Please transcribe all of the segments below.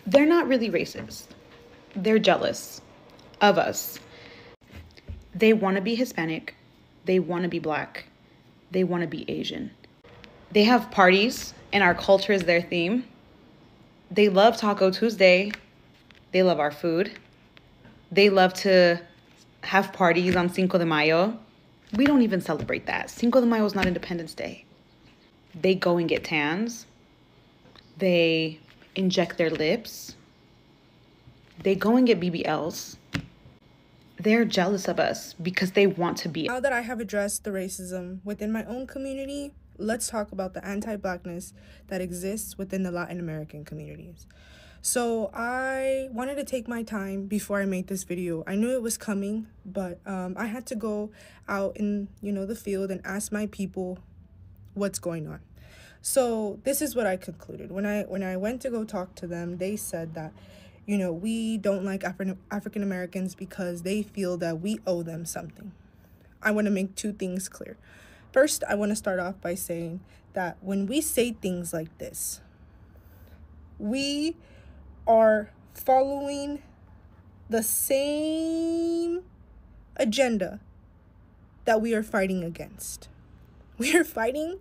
They're not really racist. They're jealous of us. They want to be Hispanic. They want to be Black. They want to be Asian. They have parties, and our culture is their theme. They love Taco Tuesday. They love our food. They love to have parties on Cinco de Mayo. We don't even celebrate that. Cinco de Mayo is not Independence Day. They go and get tans. They inject their lips. They go and get BBLs. They're jealous of us because they want to be. Now that I have addressed the racism within my own community, let's talk about the anti-Blackness that exists within the Latin American communities. So I wanted to take my time before I made this video. I knew it was coming, but I had to go out in, the field and ask my people what's going on. So this is what I concluded. When I went to go talk to them, they said that, we don't like African Americans because they feel that we owe them something. I want to make two things clear. First, I want to start off by saying that when we say things like this, we are following the same agenda that we are fighting against. We are fighting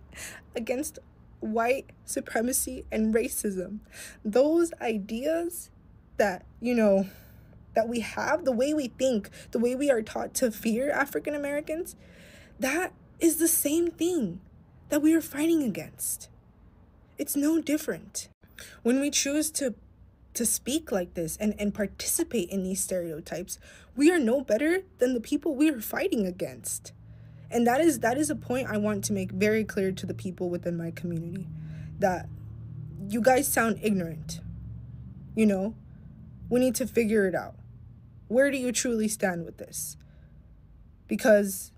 against white supremacy and racism. Those ideas that, that we have, the way we think, the way we are taught to fear African Americans, that is the same thing that we are fighting against. It's no different. When we choose to speak like this and participate in these stereotypes, we are no better than the people we are fighting against. And that is a point I want to make very clear to the people within my community, that you guys sound ignorant. We need to figure it out. Where do you truly stand with this? Because,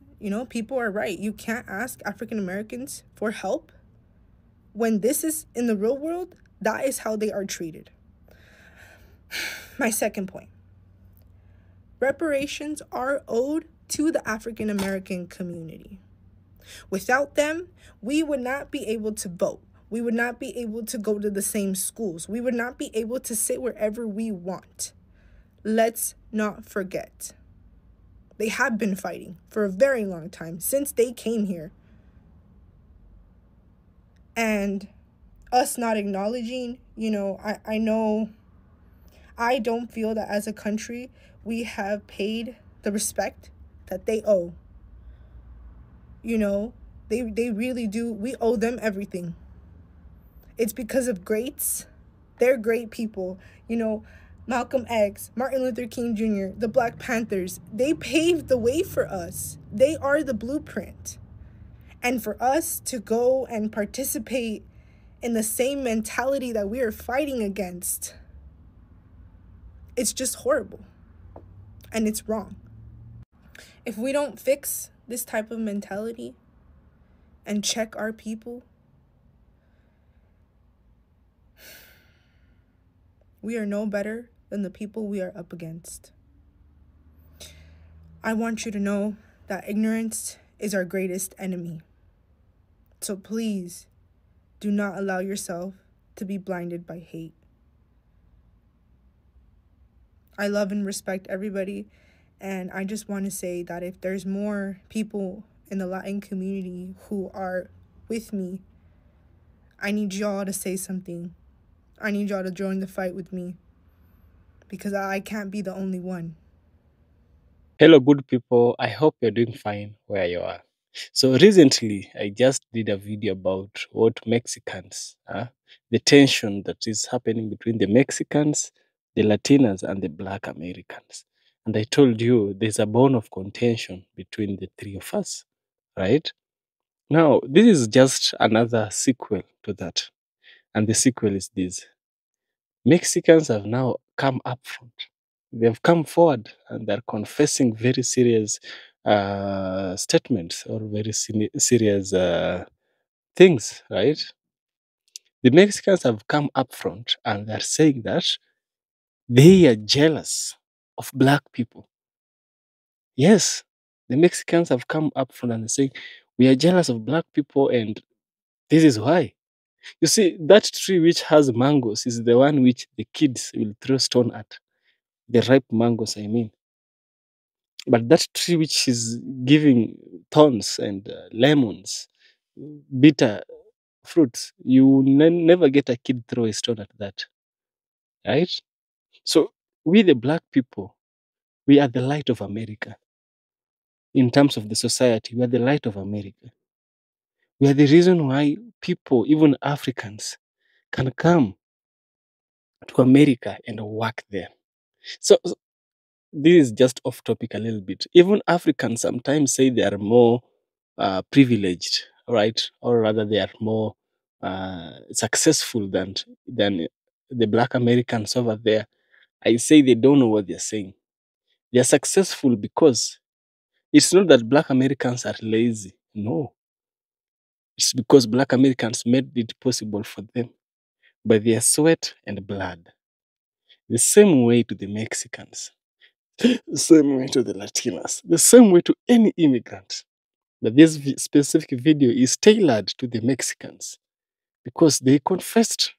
people are right. You can't ask African Americans for help when this is in the real world. That is how they are treated. My second point. Reparations are owed to the African American community. Without them, we would not be able to vote. We would not be able to go to the same schools. We would not be able to sit wherever we want. Let's not forget. They have been fighting for a very long time, since they came here. And us not acknowledging, I know I don't feel that as a country we have paid the respect that they owe. They really do. We owe them everything. It's because of greats. They're great people. Malcolm X, Martin Luther King Jr., the Black Panthers, they paved the way for us. They are the blueprint. And for us to go and participate in the same mentality that we are fighting against, it's just horrible. And it's wrong. If we don't fix this type of mentality and check our people, we are no better than the people we are up against. I want you to know that ignorance is our greatest enemy. So please do not allow yourself to be blinded by hate. I love and respect everybody, and I just want to say that if there's more people in the Latin community who are with me, I need y'all to say something. I need y'all to join the fight with me, because I can't be the only one. Hello, good people. I hope you're doing fine where you are. So recently, I just did a video about what Mexicans, the tension that is happening between the Mexicans, the Latinas, and the Black Americans. And I told you there's a bone of contention between the three of us, right? Now, this is just another sequel to that. And the sequel is this. Mexicans have now come up front. They've come forward and they're confessing very serious statements or very serious things, right? The Mexicans have come up front and they're saying that they are jealous of Black people. Yes, the Mexicans have come up front and they're saying, we are jealous of Black people and this is why. You see, that tree which has mangoes is the one which the kids will throw stone at. The ripe mangoes, I mean. But that tree which is giving thorns and lemons, bitter fruits, you never get a kid throw a stone at that, right? So we, the black people, we are the light of America. In terms of the society, we are the light of America. We are the reason why people, even Africans, can come to America and work there. So this is just off topic a little bit. Even Africans sometimes say they are more privileged, right? Or rather, they are more successful than the Black Americans over there. I say they don't know what they're saying. They are successful because it's not that Black Americans are lazy. No, it's because Black Americans made it possible for them by their sweat and blood. The same way to the Mexicans, the same way to the Latinas, the same way to any immigrant. But this specific video is tailored to the Mexicans because they confessed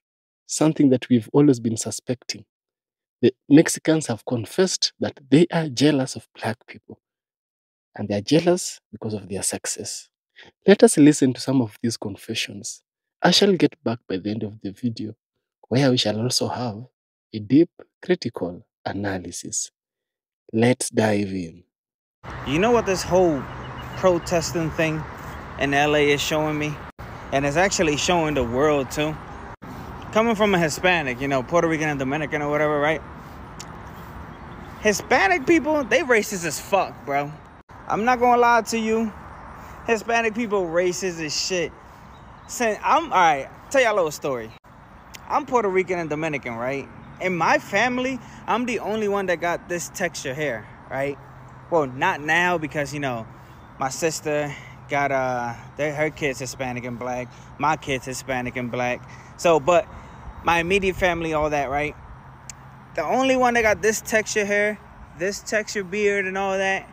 something that we've always been suspecting. The Mexicans have confessed that they are jealous of Black people, and they are jealous because of their success. Let us listen to some of these confessions. I shall get back by the end of the video, where we shall also have a deep critical analysis. Let's dive in. You know what this whole protesting thing in LA is showing me? And it's actually showing the world too. Coming from a Hispanic, Puerto Rican and Dominican or whatever, right? Hispanic people, they racist as fuck, bro. I'm not gonna lie to you. Hispanic people racist as shit. Alright, tell y'all a little story. I'm Puerto Rican and Dominican, right? In my family, I'm the only one that got this texture hair, right? Well, not now because, my sister got her kids Hispanic and Black. My kids Hispanic and Black. So, but my immediate family, all that, right? The only one that got this texture hair, this texture beard and all that,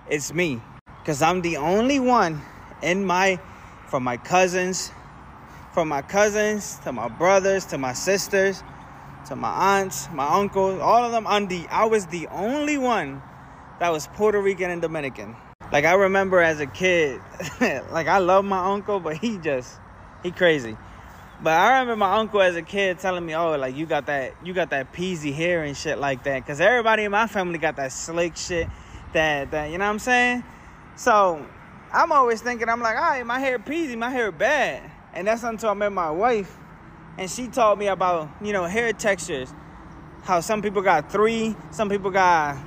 it's me. Because I'm the only one from my cousins, to my brothers, to my sisters, to my aunts, my uncles, all of them, I was the only one that was Puerto Rican and Dominican. Like, I remember as a kid, like, I love my uncle, but he crazy. But I remember my uncle as a kid telling me, oh, like, you got that peasy hair and shit like that. Because everybody in my family got that slick shit, that you know what I'm saying? So I'm always thinking, I'm like, all right, my hair peasy, my hair bad. And that's until I met my wife. And she taught me about, hair textures. How some people got 3, some people got,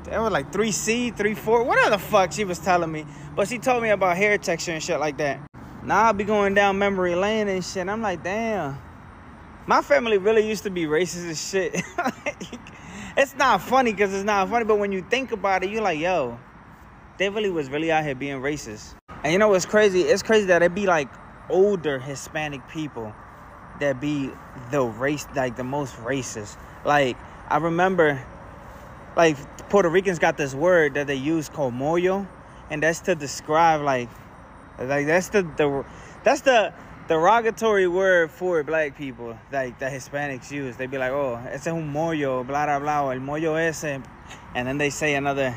they were like 3C, 3-4, whatever the fuck she was telling me. But she told me about hair texture and shit like that. Now I'll be going down memory lane and shit. I'm like, damn. My family really used to be racist as shit. It's not funny because it's not funny. But when you think about it, you're like, yo, they was really out here being racist. And you know what's crazy? It's crazy that it be like older Hispanic people that be the most racist. Like, I remember, like, Puerto Ricans got this word that they use called moyo, and that's to describe like that's the derogatory word for Black people, like that Hispanics use. They be like, oh, ese es un moyo, blah blah blah, el moyo ese, and then they say another,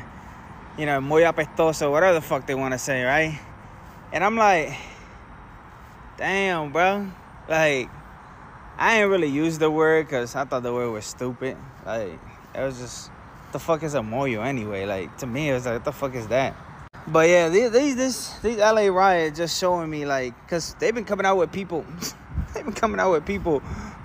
moyo apestoso, whatever the fuck they want to say, right? And I'm like, damn, bro, like, I ain't really use the word because I thought the word was stupid. Like, it was just, the fuck is a moyo anyway? Like, to me, it was like, what the fuck is that? But yeah, these LA riots just showing me, like, because they've been coming out with people,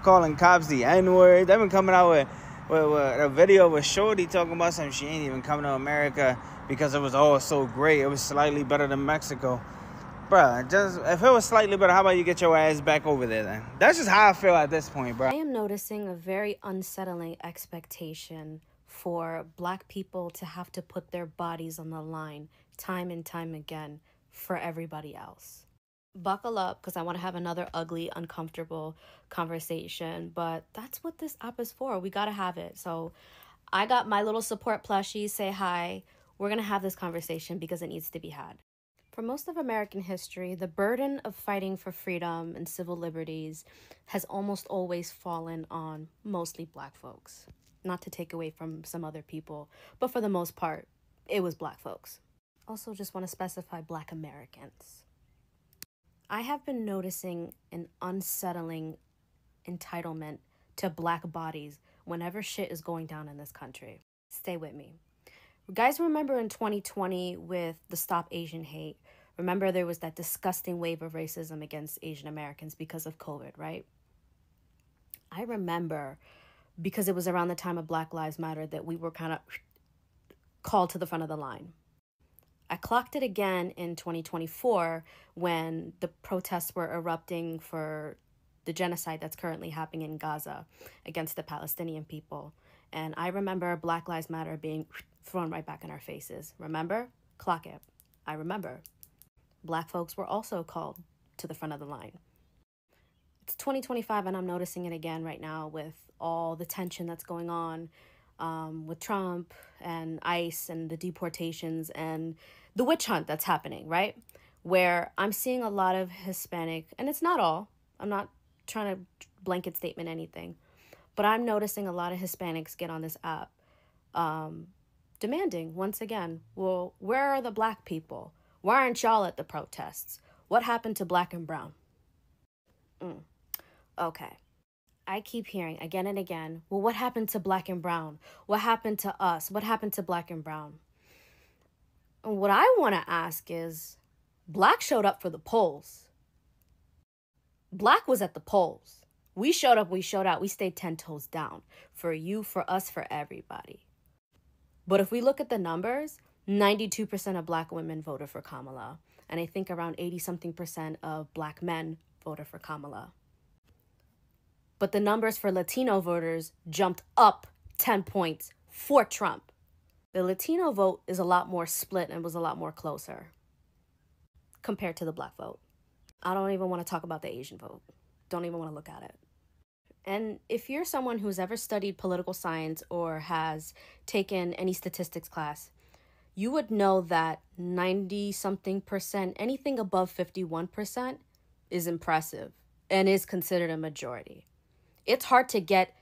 calling cops the N-word. They've been coming out with a video of a shorty talking about something. She ain't even coming to America because it was all so great. It was slightly better than Mexico. Bruh, just if it was slightly better, how about you get your ass back over there then? That's just how I feel at this point, bro. I am noticing a very unsettling expectation for Black people to have to put their bodies on the line time and time again for everybody else. Buckle up, because I want to have another ugly, uncomfortable conversation, but that's what this app is for. We got to have it. So I got my little support plushie, say hi. We're going to have this conversation because it needs to be had. For most of American history, the burden of fighting for freedom and civil liberties has almost always fallen on mostly Black folks. Not to take away from some other people, but for the most part, it was Black folks. Also, just want to specify Black Americans. I have been noticing an unsettling entitlement to Black bodies whenever shit is going down in this country. Stay with me. Guys, remember in 2020 with the Stop Asian Hate, remember there was that disgusting wave of racism against Asian Americans because of COVID, right? I remember, because it was around the time of Black Lives Matter, that we were kind of called to the front of the line. I clocked it again in 2024 when the protests were erupting for the genocide that's currently happening in Gaza against the Palestinian people. And I remember Black Lives Matter being thrown right back in our faces. Remember? Clock it. I remember. Black folks were also called to the front of the line. It's 2025 and I'm noticing it again right now with all the tension that's going on with Trump and ICE and the deportations and the witch hunt that's happening, right? Where I'm seeing a lot of Hispanic, and it's not all, I'm not trying to blanket statement anything, but I'm noticing a lot of Hispanics get on this app demanding, once again, well, where are the Black people? Why aren't y'all at the protests? What happened to Black and brown? Okay. I keep hearing again and again, well, what happened to Black and brown? What happened to us? What happened to Black and brown? And what I want to ask is, Black showed up for the polls. Black was at the polls. We showed up, we showed out, we stayed 10 toes down. For you, for us, for everybody. But if we look at the numbers, 92% of Black women voted for Kamala. And I think around 80-something% of Black men voted for Kamala. But the numbers for Latino voters jumped up 10 points for Trump. The Latino vote is a lot more split and was a lot more closer compared to the Black vote. I don't even want to talk about the Asian vote. Don't even want to look at it. And if you're someone who's ever studied political science or has taken any statistics class, you would know that 90-something%, anything above 51% is impressive and is considered a majority. It's hard to get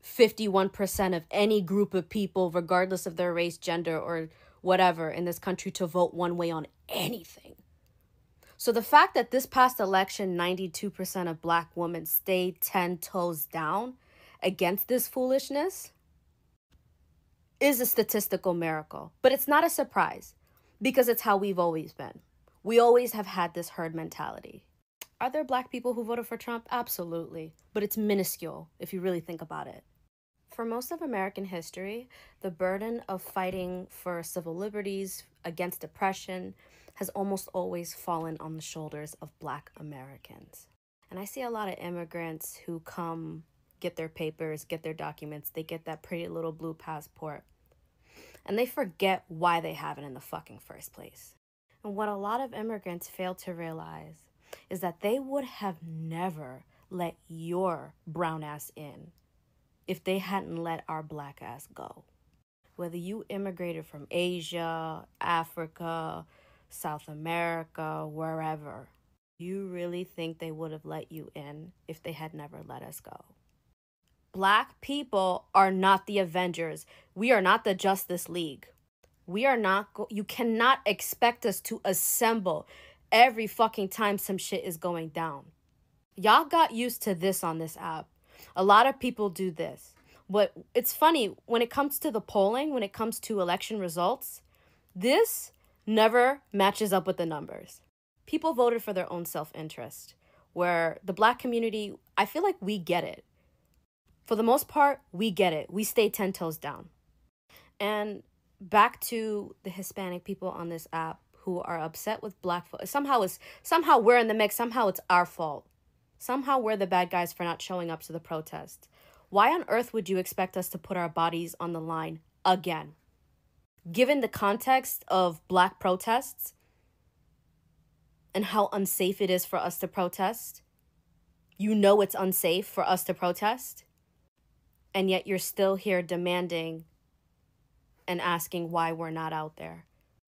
51% of any group of people, regardless of their race, gender, or whatever, in this country to vote one way on anything. So the fact that this past election, 92% of Black women stayed 10 toes down against this foolishness is a statistical miracle. But it's not a surprise because it's how we've always been. We always have had this herd mentality. Are there Black people who voted for Trump? Absolutely. But it's minuscule if you really think about it. For most of American history, the burden of fighting for civil liberties against oppression has almost always fallen on the shoulders of Black Americans. And I see a lot of immigrants who come, get their papers, get their documents, they get that pretty little blue passport, and they forget why they have it in the fucking first place. And what a lot of immigrants fail to realize is that they would have never let your brown ass in if they hadn't let our Black ass go. Whether you immigrated from Asia, Africa, South America, wherever, you really think they would have let you in if they had never let us go? Black people are not the Avengers. We are not the Justice League. We are not, you cannot expect us to assemble every fucking time some shit is going down. Y'all got used to this on this app. A lot of people do this. But it's funny, when it comes to the polling, when it comes to election results, this never matches up with the numbers. People voted for their own self-interest, where the Black community, I feel like we get it. For the most part, we get it. We stay 10 toes down. And back to the Hispanic people on this app who are upset with Black folks. Somehow we're in the mix. Somehow it's our fault. Somehow we're the bad guys for not showing up to the protest. Why on earth would you expect us to put our bodies on the line again? Given the context of Black protests and how unsafe it is for us to protest, you know it's unsafe for us to protest, and yet you're still here demanding and asking why we're not out there.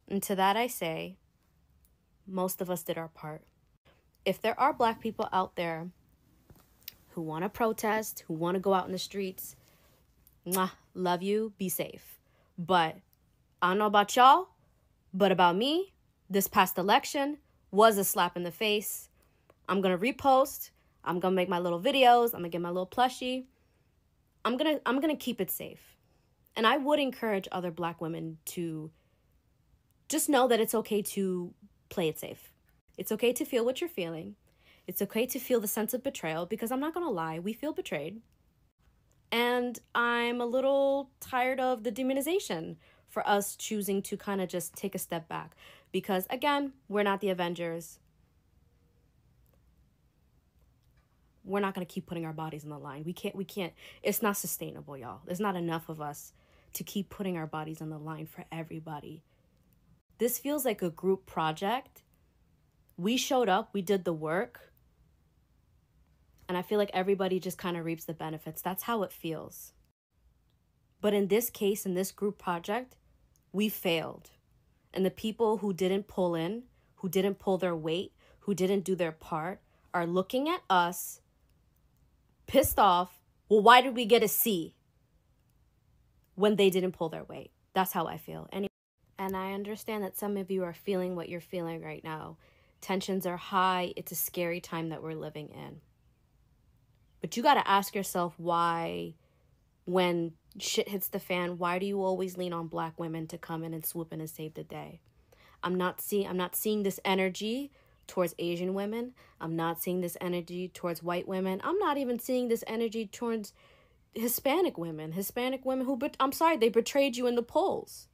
And to that I say, most of us did our part. If there are Black people out there who want to protest, who want to go out in the streets, mwah, love you, be safe. But I don't know about y'all, but about me, this past election was a slap in the face. I'm going to repost. I'm going to make my little videos. I'm going to get my little plushie. I'm going to keep it safe. And I would encourage other Black women to just know that it's okay to play it safe. It's okay to feel what you're feeling. It's okay to feel the sense of betrayal, because I'm not going to lie, we feel betrayed. And I'm a little tired of the demonization for us choosing to kind of just take a step back. Because again, we're not the Avengers. We're not going to keep putting our bodies on the line. We can't, it's not sustainable, y'all. There's not enough of us to keep putting our bodies on the line for everybody. This feels like a group project. We showed up, we did the work, and I feel like everybody just kind of reaps the benefits. That's how it feels. But in this case, in this group project, we failed. And the people who didn't pull in, who didn't pull their weight, who didn't do their part, are looking at us, pissed off. Well, why did we get a C when they didn't pull their weight? That's how I feel. And I understand that some of you are feeling what you're feeling right now. Tensions are high. It's a scary time that we're living in. But you got to ask yourself why, when shit hits the fan, why do you always lean on Black women to come in and swoop in and save the day? I'm not seeing this energy towards Asian women. I'm not seeing this energy towards white women. I'm not even seeing this energy towards Hispanic women who, I'm sorry, they betrayed you in the polls.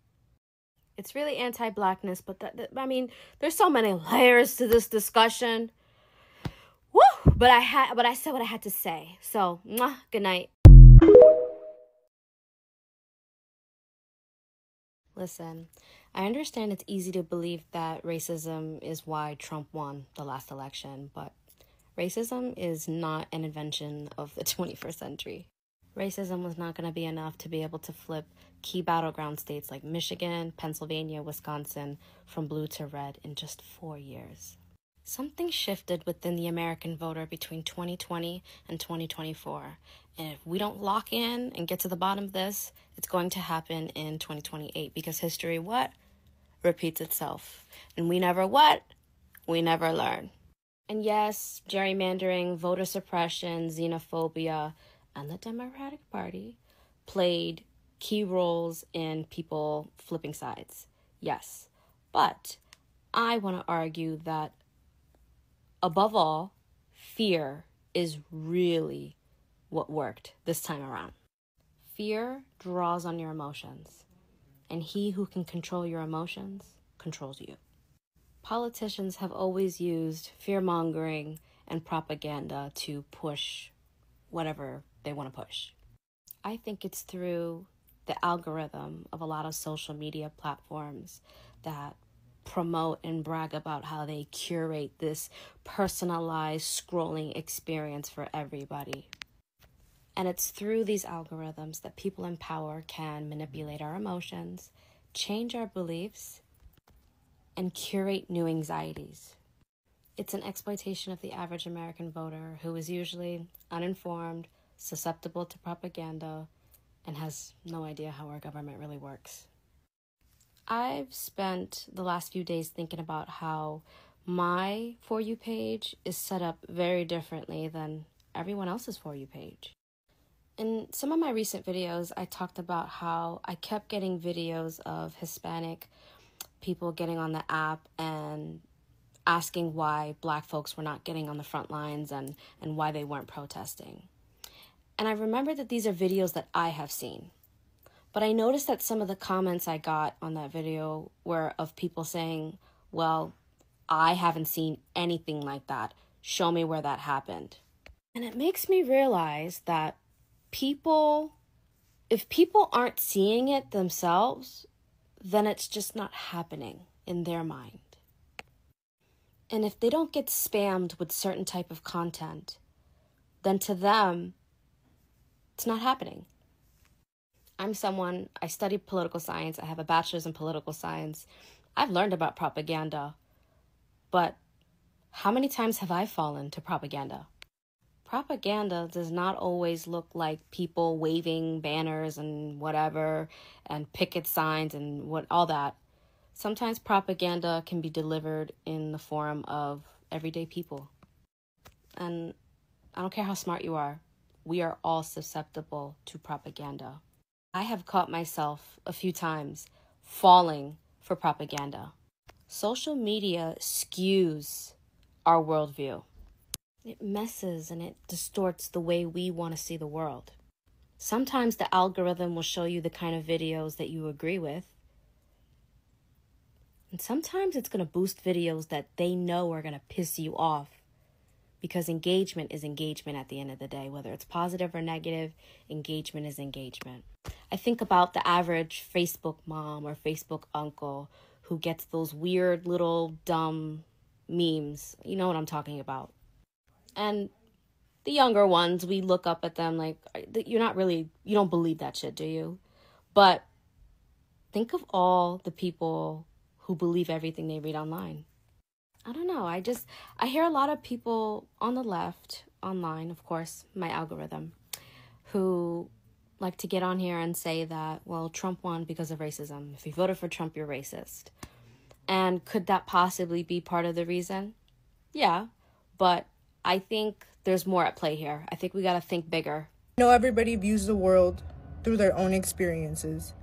It's really anti-Blackness, but I mean, there's so many layers to this discussion. Woo! But I said what I had to say. So, mwah, good night. Listen, I understand it's easy to believe that racism is why Trump won the last election, but racism is not an invention of the 21st century. Racism was not going to be enough to be able to flip key battleground states like Michigan, Pennsylvania, Wisconsin from blue to red in just 4 years. Something shifted within the American voter between 2020 and 2024. And if we don't lock in and get to the bottom of this, it's going to happen in 2028, because history repeats itself. And we never learn. And yes, gerrymandering, voter suppression, xenophobia, and the Democratic Party played key roles in people flipping sides. Yes. But I want to argue that above all, fear is really what worked this time around. Fear draws on your emotions, and he who can control your emotions controls you. Politicians have always used fear-mongering and propaganda to push whatever they want to push. I think it's through the algorithm of a lot of social media platforms that promote and brag about how they curate this personalized scrolling experience for everybody. And it's through these algorithms that people in power can manipulate our emotions, change our beliefs, and curate new anxieties. It's an exploitation of the average American voter, who is usually uninformed, susceptible to propaganda, and has no idea how our government really works. I've spent the last few days thinking about how my For You page is set up very differently than everyone else's For You page. In some of my recent videos, I talked about how I kept getting videos of Hispanic people getting on the app and asking why Black folks were not getting on the front lines and why they weren't protesting. And I remember that these are videos that I have seen. But I noticed that some of the comments I got on that video were of people saying, well, I haven't seen anything like that. Show me where that happened. And it makes me realize that if people aren't seeing it themselves, then it's just not happening in their mind. And if they don't get spammed with certain type of content, then to them, it's not happening. I studied political science. I have a bachelor's in political science. I've learned about propaganda. But how many times have I fallen to propaganda? Propaganda does not always look like people waving banners and whatever and picket signs and all that. Sometimes propaganda can be delivered in the form of everyday people. And I don't care how smart you are, we are all susceptible to propaganda. I have caught myself a few times falling for propaganda. Social media skews our worldview. It messes and it distorts the way we want to see the world. Sometimes the algorithm will show you the kind of videos that you agree with. And sometimes it's going to boost videos that they know are going to piss you off. Because engagement is engagement at the end of the day. Whether it's positive or negative, engagement is engagement. I think about the average Facebook mom or Facebook uncle who gets those weird little dumb memes. You know what I'm talking about. And the younger ones, we look up at them like, you don't believe that shit, do you? But think of all the people who believe everything they read online. I don't know. I hear a lot of people on the left, online, of course, my algorithm, who like to get on here and say that, well, Trump won because of racism. If you voted for Trump, you're racist. And could that possibly be part of the reason? Yeah, but I think there's more at play here. I think we got to think bigger. I know everybody views the world through their own experiences,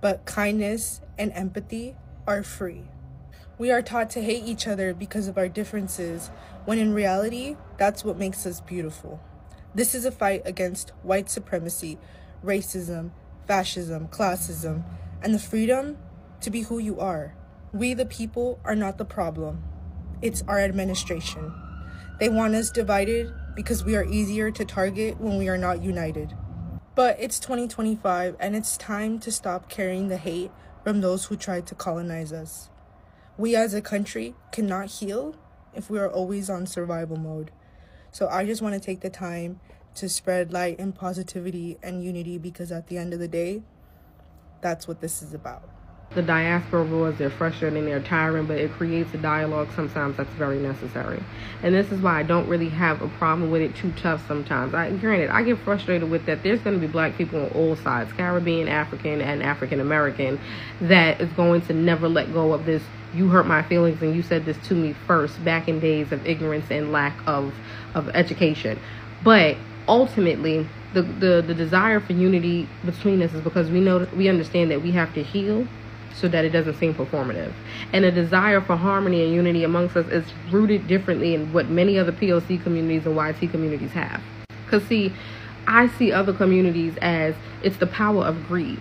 but kindness and empathy are free. We are taught to hate each other because of our differences, when in reality, that's what makes us beautiful. This is a fight against white supremacy, racism, fascism, classism, and the freedom to be who you are. We, the people, are not the problem. It's our administration. They want us divided because we are easier to target when we are not united. But it's 2025, and it's time to stop carrying the hate from those who tried to colonize us. We as a country cannot heal if we are always on survival mode. So I just want to take the time to spread light and positivity and unity, because at the end of the day, that's what this is about. The diaspora wars, they're frustrating, they're tiring, but it creates a dialogue sometimes that's very necessary. And this is why I don't really have a problem with it too tough sometimes. Granted, I get frustrated with that. There's going to be black people on all sides, Caribbean, African, and African American, that is going to never let go of this, you hurt my feelings and you said this to me first, back in days of ignorance and lack of education. But ultimately, the desire for unity between us is because we understand that we have to heal so that it doesn't seem performative. And a desire for harmony and unity amongst us is rooted differently in what many other POC communities and YT communities have. Because see, I see other communities as it's the power of greed.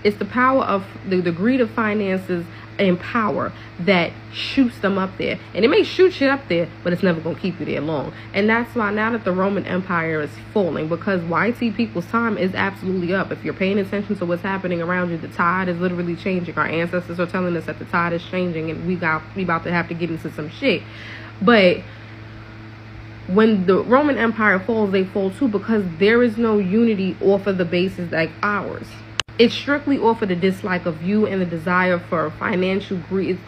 It's the power of the greed of finances and power that shoots them up there. And it may shoot you up there, but it's never going to keep you there long. And that's why now that the Roman Empire is falling, because YT people's time is absolutely up. If you're paying attention to what's happening around you, the tide is literally changing. Our ancestors are telling us that the tide is changing, and we about to have to get into some shit. But when the Roman Empire falls, they fall too, because there is no unity off of the basis like ours. It's strictly off of the dislike of you and the desire for financial greed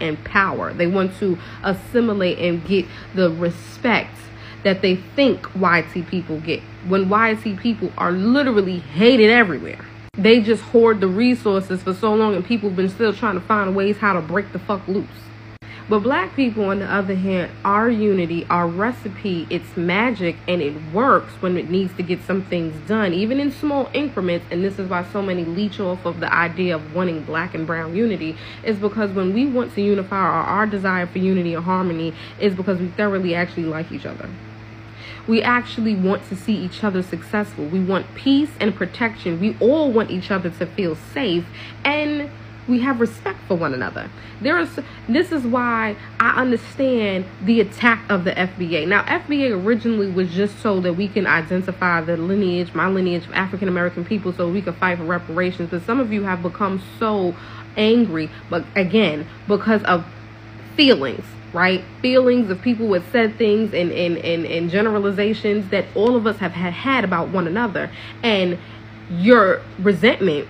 and power. They want to assimilate and get the respect that they think YT people get, when YT people are literally hated everywhere. They just hoard the resources for so long, and people have been still trying to find ways how to break the fuck loose. But black people, on the other hand, our unity, our recipe, it's magic, and it works when it needs to get some things done, even in small increments. And this is why so many leech off of the idea of wanting black and brown unity, is because when we want to unify, our desire for unity and harmony is because we thoroughly actually like each other. We actually want to see each other successful. We want peace and protection. We all want each other to feel safe, and we have respect for one another. This is why I understand the attack of the FBA. Now, FBA originally was just so that we can identify the lineage, my lineage of African American people, so we could fight for reparations. But some of you have become so angry, but again, because of feelings, right? Feelings of people who have said things and generalizations that all of us have had about one another. And your resentment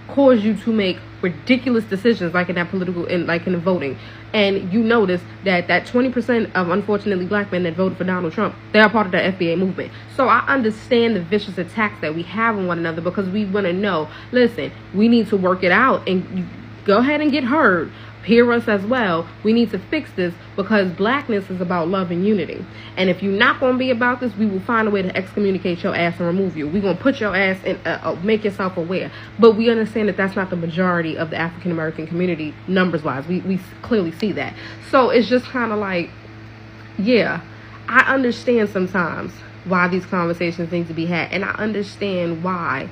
cause you to make ridiculous decisions, like in that political, in like in the voting. And you notice that 20% of unfortunately black men that voted for Donald Trump, they are part of the FBA movement. So I understand the vicious attacks that we have on one another, because we want to know, listen, we need to work it out and go ahead and get heard. Hear us as well. We need to fix this, because blackness is about love and unity. And if you're not going to be about this, we will find a way to excommunicate your ass and remove you. We're going to put your ass in, make yourself aware. But we understand that that's not the majority of the African American community, numbers wise. We clearly see that. So it's just kind of like, yeah, I understand sometimes why these conversations need to be had. And I understand why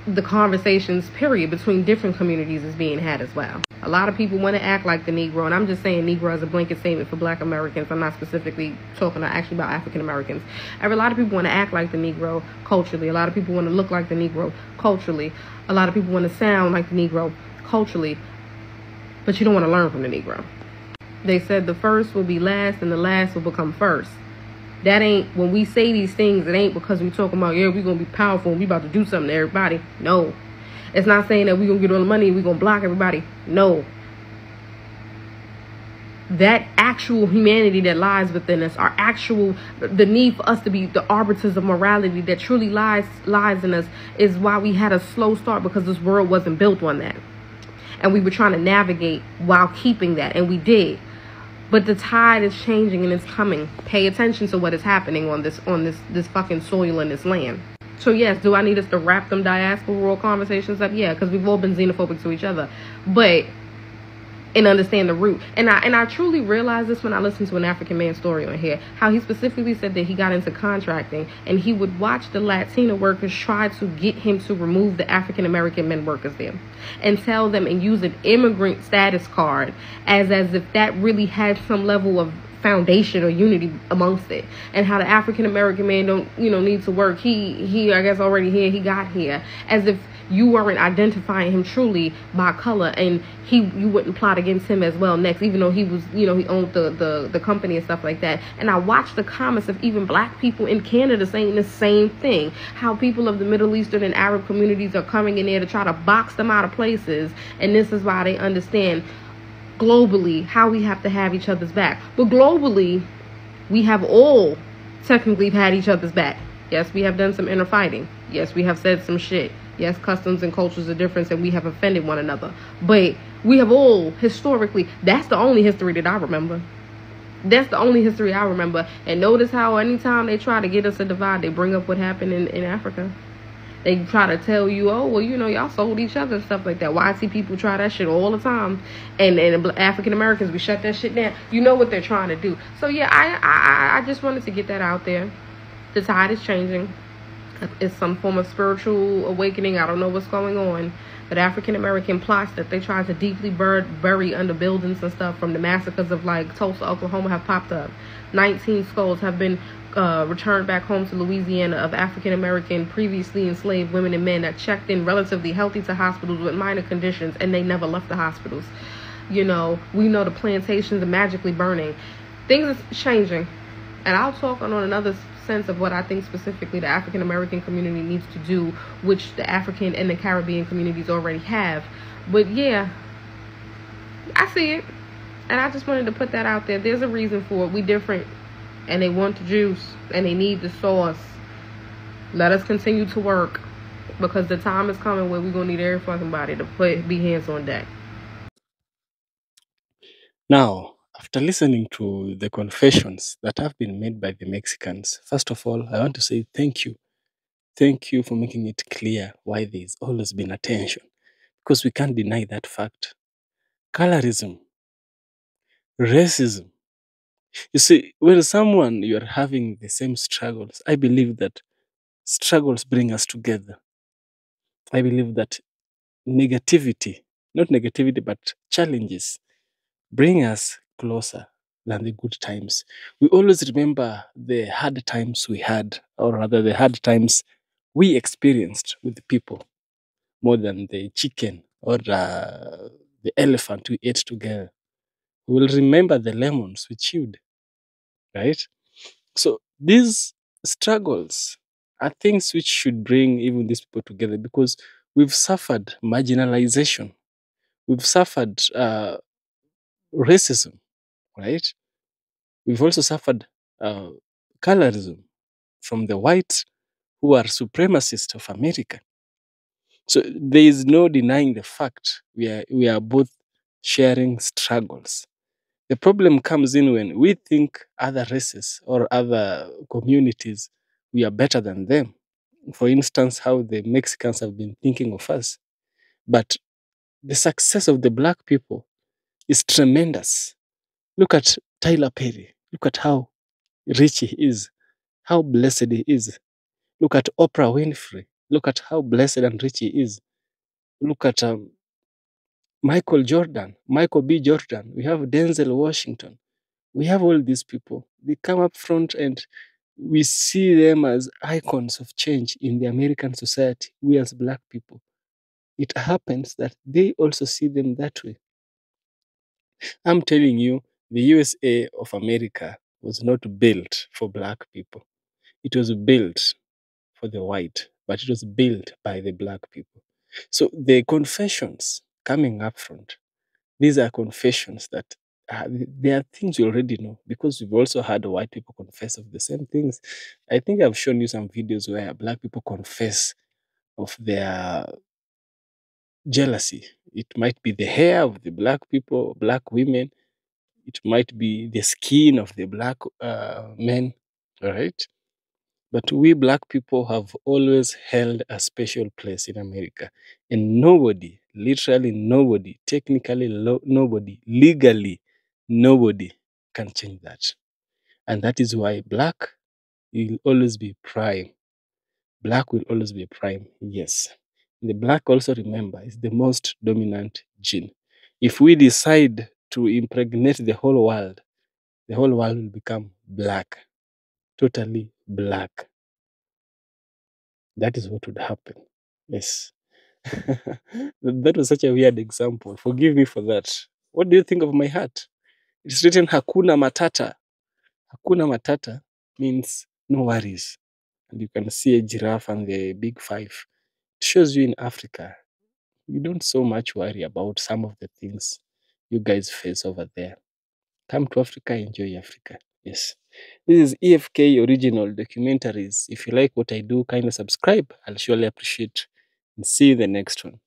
the conversations, period, between different communities is being had as well. A lot of people want to act like the Negro, and I'm just saying Negro as a blanket statement for black Americans. I'm not specifically talking actually about African Americans. A lot of people want to act like the Negro culturally. A lot of people want to look like the Negro culturally. A lot of people want to sound like the Negro culturally, but you don't want to learn from the Negro. They said the first will be last and the last will become first. That ain't, when we say these things, it ain't because we talking about, yeah, we're going to be powerful and we about to do something to everybody. No. It's not saying that we're going to get all the money and we're going to block everybody. No. That actual humanity that lies within us, our actual, the need for us to be the arbiters of morality that truly lies in us, is why we had a slow start, because this world wasn't built on that. And we were trying to navigate while keeping that, and we did. But the tide is changing and it's coming. Pay attention to what is happening on this fucking soil in this land. So yes, do I need us to wrap them diasporal conversations up? Yeah, because we've all been xenophobic to each other. But and understand the root. And I truly realized this when I listened to an African man story on here, how he specifically said that he got into contracting and he would watch the Latino workers try to get him to remove the African American men workers there and tell them and use an immigrant status card as if that really had some level of foundation or unity amongst it, and how the African American man don't need to work. He I guess already here, he got here, as if you weren't identifying him truly by color, and you wouldn't plot against him as well next, even though he was, he owned the company and stuff like that. And I watched the comments of even black people in Canada saying the same thing, how people of the Middle Eastern and Arab communities are coming in there to try to box them out of places, and this is why they understand globally how we have to have each other's back. But globally, we have all technically had each other's back. Yes, we have done some inner fighting. Yes, we have said some shit. Yes, customs and cultures are different and we have offended one another. But we have all, historically, that's the only history that I remember. That's the only history I remember. And notice how anytime they try to get us a divide, they bring up what happened in Africa. They try to tell you, oh, well, y'all sold each other and stuff like that. Why I see people try that shit all the time. And African Americans, we shut that shit down. You know what they're trying to do. So, yeah, I just wanted to get that out there. The tide is changing. It's some form of spiritual awakening. I don't know what's going on. But African American plots that they try to deeply bury under buildings and stuff from the massacres of like Tulsa, Oklahoma have popped up. 19 skulls have been returned back home to Louisiana of African American previously enslaved women and men that checked in relatively healthy to hospitals with minor conditions, and they never left the hospitals. We know the plantations are magically burning. Things are changing, and I'll talk on another sense of what I think specifically the African American community needs to do, which the African and the Caribbean communities already have. But yeah, I see it, and I just wanted to put that out there. There's a reason for it. We different, and they want the juice and they need the sauce. Let us continue to work, because the time is coming where we're gonna need every fucking body to be hands on deck. Now, after listening to the confessions that have been made by the Mexicans, first of all, I want to say thank you. Thank you for making it clear why there's always been attention, because we can't deny that fact. Colorism, racism. You see, when you are having the same struggles, I believe that struggles bring us together. I believe that negativity, not negativity, but challenges bring us closer than the good times. We always remember the hard times we had, or rather the hard times we experienced with people, more than the chicken or the elephant we ate together. We will remember the lemons we chewed, right? So these struggles are things which should bring even these people together, because We've suffered marginalization. We've suffered racism, right? We've also suffered colorism from the whites who are supremacists of America. So there is no denying the fact we are both sharing struggles. The problem comes in when we think other races or other communities, we are better than them. For instance, how the Mexicans have been thinking of us. But the success of the black people is tremendous. Look at Tyler Perry. Look at how rich he is, how blessed he is. Look at Oprah Winfrey. Look at how blessed and rich he is. Look at Michael Jordan, Michael B. Jordan. We have Denzel Washington. We have all these people. They come up front and we see them as icons of change in the American society, we as black people. It happens that they also see them that way. I'm telling you, the USA of America was not built for black people. It was built for the white, but it was built by the black people. So the confessions coming up front, these are confessions that there are things you already know because we've also had white people confess of the same things. I think I've shown you some videos where black people confess of their jealousy. It might be the hair of the black people, black women. It might be the skin of the black men, all right? But we black people have always held a special place in America. And nobody, literally nobody, technically nobody, legally nobody can change that. And that is why black will always be prime. Black will always be prime, yes. The black, also remember, is the most dominant gene. If we decide to impregnate the whole world will become black, totally black. That is what would happen. Yes. That was such a weird example. Forgive me for that. What do you think of my hat? It's written Hakuna Matata. Hakuna Matata means no worries. And you can see a giraffe and the big five. It shows you in Africa, you don't so much worry about some of the things you guys face over there. Come to Africa, enjoy Africa. Yes. This is EFK Original Documentaries. If you like what I do, kindly subscribe. I'll surely appreciate. And see you in the next one.